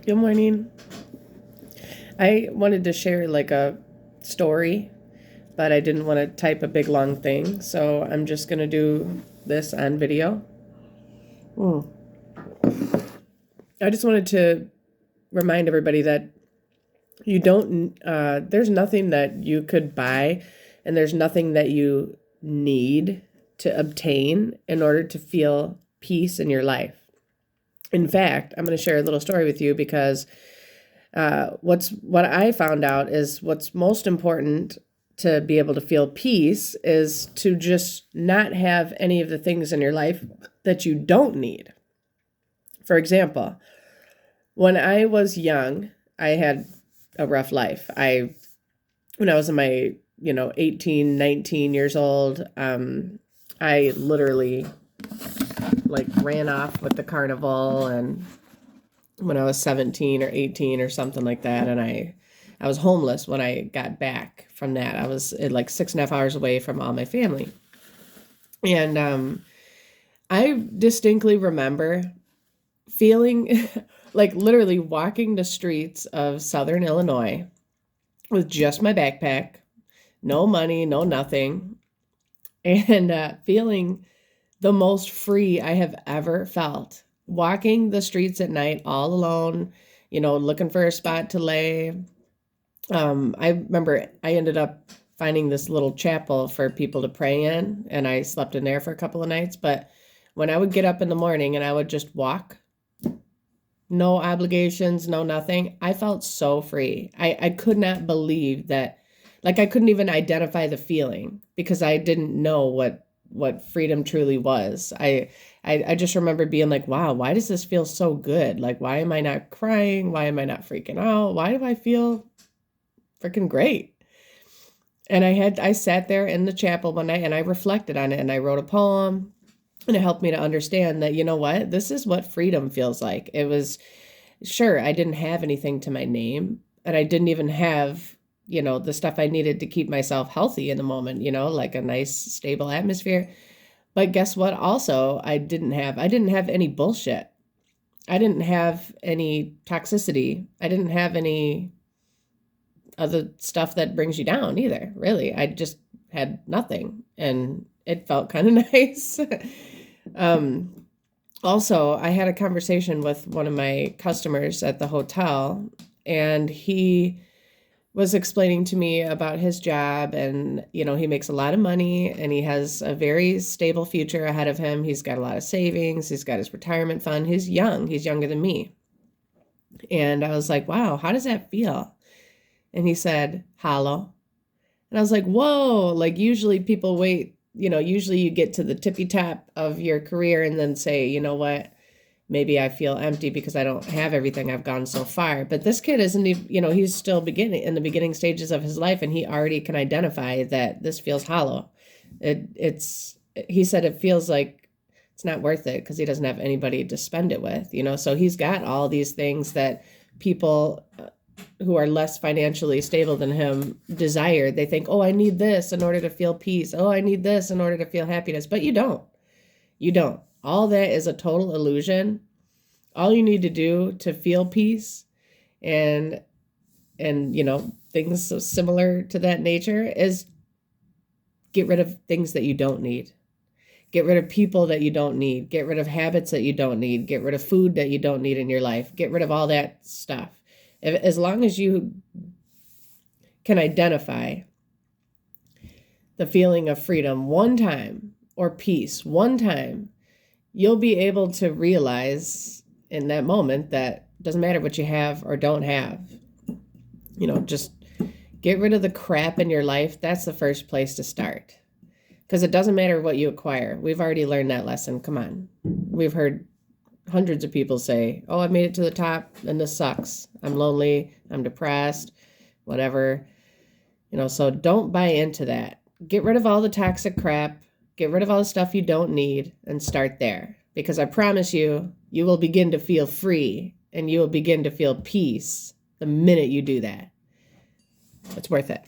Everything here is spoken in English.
Good morning. I wanted to share like a story, but I didn't want to type a big long thing, so I'm just going to do this on video. I just wanted to remind everybody that you don't, there's nothing that you could buy and there's nothing that you need to obtain in order to feel peace in your life. In fact, I'm going to share a little story with you because what I found out is what's most important to be able to feel peace is to just not have any of the things in your life that you don't need. For example, when I was young, I had a rough life. When I was in my, 18, 19 years old, I literally like ran off with the carnival, and when I was 17 or 18 or something like that. And I was homeless when I got back from that. I was like 6.5 hours away from all my family. And I distinctly remember feeling like literally walking the streets of Southern Illinois with just my backpack, no money, no nothing, and feeling the most free I have ever felt. Walking the streets at night all alone, looking for a spot to lay. I remember I ended up finding this little chapel for people to pray in, and I slept in there for a couple of nights. But when I would get up in the morning and I would just walk, no obligations, no nothing, I felt so free. I could not believe that, like I couldn't even identify the feeling because I didn't know what freedom truly was. I just remember being like, wow, why does this feel so good? Like, why am I not crying? Why am I not freaking out? Why do I feel freaking great? And I sat there in the chapel one night and I reflected on it and I wrote a poem, and it helped me to understand that, you know what, this is what freedom feels like. It was, sure, I didn't have anything to my name, and I didn't even have, the stuff I needed to keep myself healthy in the moment, like a nice, stable atmosphere. But guess what? Also, I didn't have any bullshit. I didn't have any toxicity. I didn't have any other stuff that brings you down either, really. I just had nothing, and it felt kind of nice. um, Also, I had a conversation with one of my customers at the hotel, and he was explaining to me about his job, and he makes a lot of money and he has a very stable future ahead of him. He's got a lot of savings, he's got his retirement fund, he's younger than me. And I was like, wow, how does that feel? And he said, hollow. And I was like, whoa, like usually people wait, usually you get to the tippy top of your career and then say, you know what, maybe I feel empty because I don't have everything. I've gone so far. But this kid isn't even, he's still in the beginning stages of his life, and he already can identify that this feels hollow. He said it feels like it's not worth it because he doesn't have anybody to spend it with, so he's got all these things that people who are less financially stable than him desire. They think, oh, I need this in order to feel peace. Oh, I need this in order to feel happiness. But you don't. All that is a total illusion. All you need to do to feel peace and things so similar to that nature is get rid of things that you don't need. Get rid of people that you don't need. Get rid of habits that you don't need. Get rid of food that you don't need in your life. Get rid of all that stuff. As long as you can identify the feeling of freedom one time or peace one time, you'll be able to realize in that moment that it doesn't matter what you have or don't have. Just get rid of the crap in your life. That's the first place to start. Because it doesn't matter what you acquire. We've already learned that lesson. Come on. We've heard hundreds of people say, oh, I made it to the top and this sucks. I'm lonely. I'm depressed, whatever. So don't buy into that. Get rid of all the toxic crap. Get rid of all the stuff you don't need and start there. Because I promise you, you will begin to feel free and you will begin to feel peace the minute you do that. It's worth it.